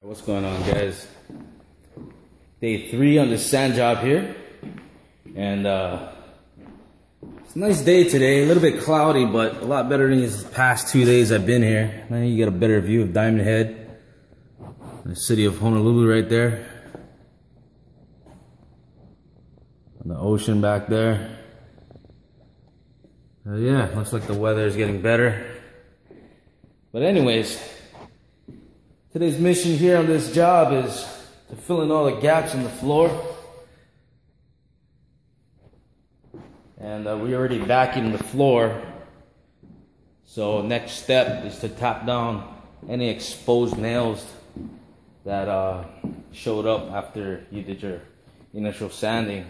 What's going on, guys? Day 3 on this sand job here, and it's a nice day today. A little bit cloudy, but a lot better than these past 2 days I've been here. Now you get a better view of Diamond Head, the city of Honolulu right there, and the ocean back there. Yeah, looks like the weather is getting better. But anyways, today's mission here on this job is to fill in all the gaps in the floor. And we already vacuumed the floor. So next step is to tap down any exposed nails that showed up after you did your initial sanding.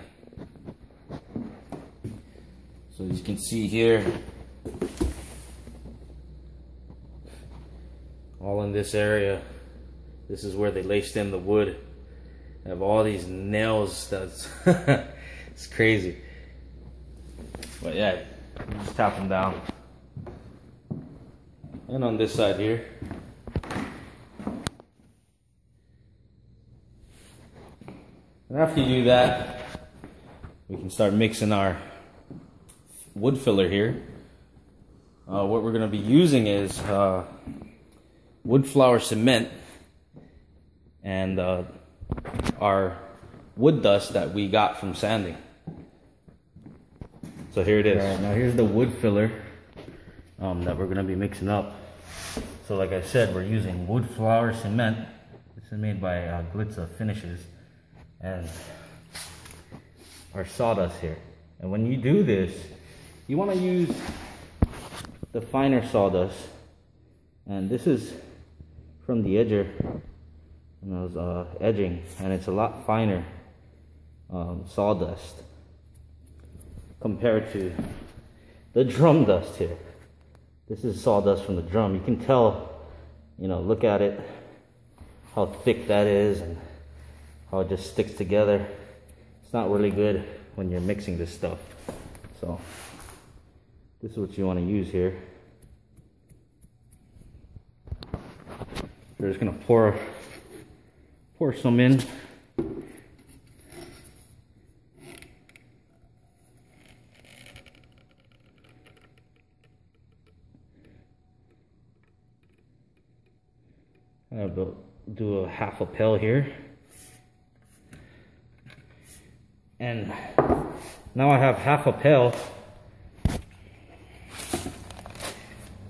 So as you can see here, all in this area, this is where they laced in the wood. They have all these nails. That's it's crazy. But yeah, you just tap them down. And on this side here, and after you do that, we can start mixing our wood filler here. What we're going to be using is wood flour cement and our wood dust that we got from sanding. So here it is. Right, now here's the wood filler that we're going to be mixing up. So like I said, we're using wood flour cement. This is made by Glitza Finishes, and our sawdust here. And when you do this, you want to use the finer sawdust, and this is from the edger, and I was edging, and it's a lot finer sawdust compared to the drum dust here. This is sawdust from the drum. You can tell, you know, look at it, how thick that is and how it just sticks together. It's not really good when you're mixing this stuff. So this is what you want to use here. We're just gonna pour some in. I'll do a half a pail here. And now I have half a pail. I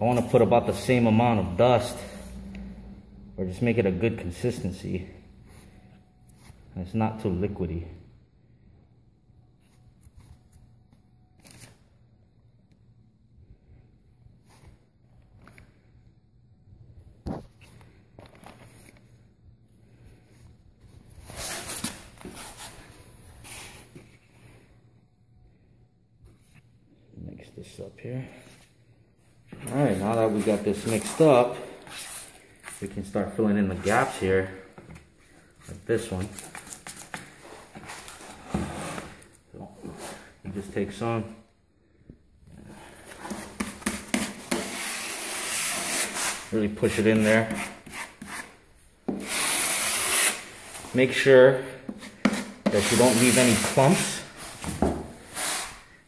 want to put about the same amount of dust, or just make it a good consistency. And it's not too liquidy. Mix this up here. All right, now that we got this mixed up, we can start filling in the gaps here, like this one. So you just take some, really push it in there. Make sure that you don't leave any clumps,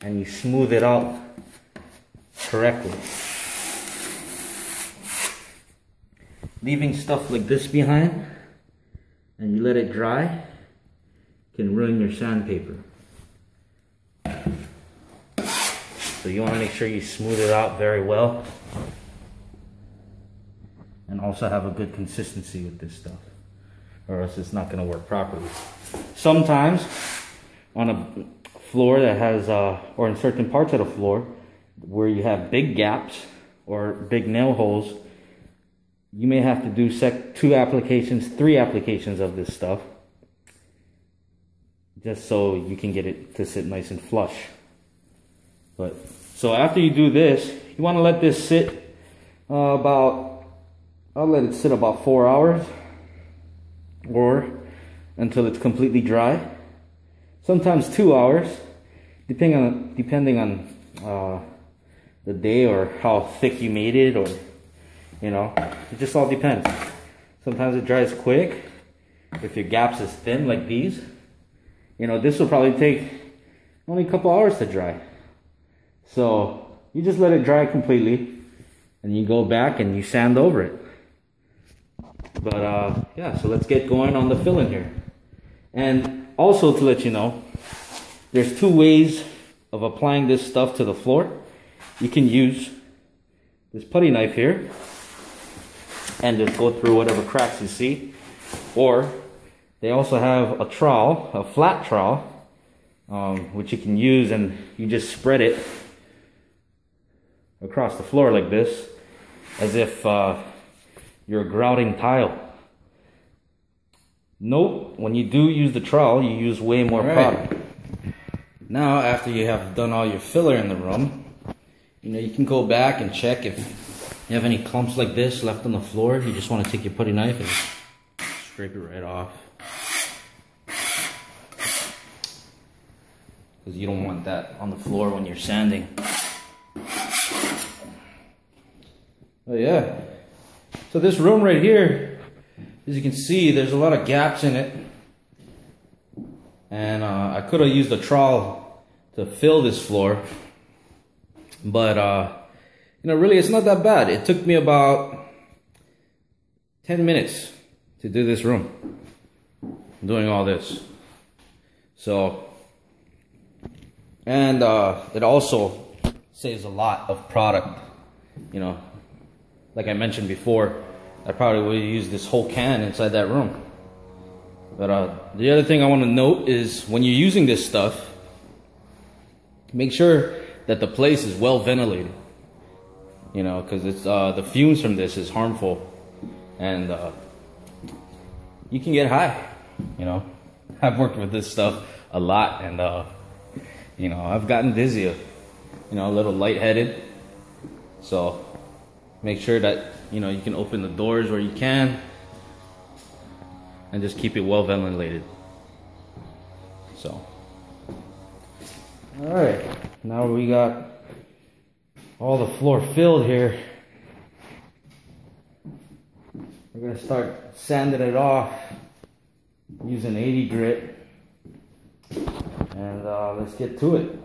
and you smooth it out correctly. Leaving stuff like this behind and you let it dry can ruin your sandpaper. So you want to make sure you smooth it out very well, and also have a good consistency with this stuff, or else it's not going to work properly. Sometimes on a floor that has, or in certain parts of the floor where you have big gaps or big nail holes, you may have to do 2 applications, 3 applications of this stuff, just so you can get it to sit nice and flush. But so after you do this, you want to let this sit I'll let it sit about 4 hours, or until it's completely dry. Sometimes 2 hours, depending on the day or how thick you made it, or you know, it just all depends. Sometimes it dries quick. If your gaps is thin like these, you know, this will probably take only a couple hours to dry. So you just let it dry completely and you go back and you sand over it. But yeah, so let's get going on the filling here. And also to let you know, there's two ways of applying this stuff to the floor. You can use this putty knife here and just go through whatever cracks you see. Or they also have a trowel, a flat trowel, which you can use, and you just spread it across the floor like this, as if you're grouting tile. Note, when you do use the trowel, you use way more product. Now, after you have done all your filler in the room, you know, you can go back and check if you have any clumps like this left on the floor. You just want to take your putty knife and scrape it right off, because you don't want that on the floor when you're sanding. Oh yeah. So this room right here, as you can see, there's a lot of gaps in it. And I could have used a trowel to fill this floor. But, you know, really it's not that bad. It took me about 10 minutes to do this room. Doing all this. So, and it also saves a lot of product, you know. Like I mentioned before, I probably would have used this whole can inside that room. But the other thing I want to note is when you're using this stuff, make sure that the place is well ventilated. You know, because it's the fumes from this is harmful, and you can get high. You know, I've worked with this stuff a lot, and you know, I've gotten dizzy, you know, a little lightheaded. So make sure that, you know, you can open the doors where you can, and just keep it well ventilated. So, all right, now we got all the floor filled here. We're gonna start sanding it off using 80 grit, and let's get to it.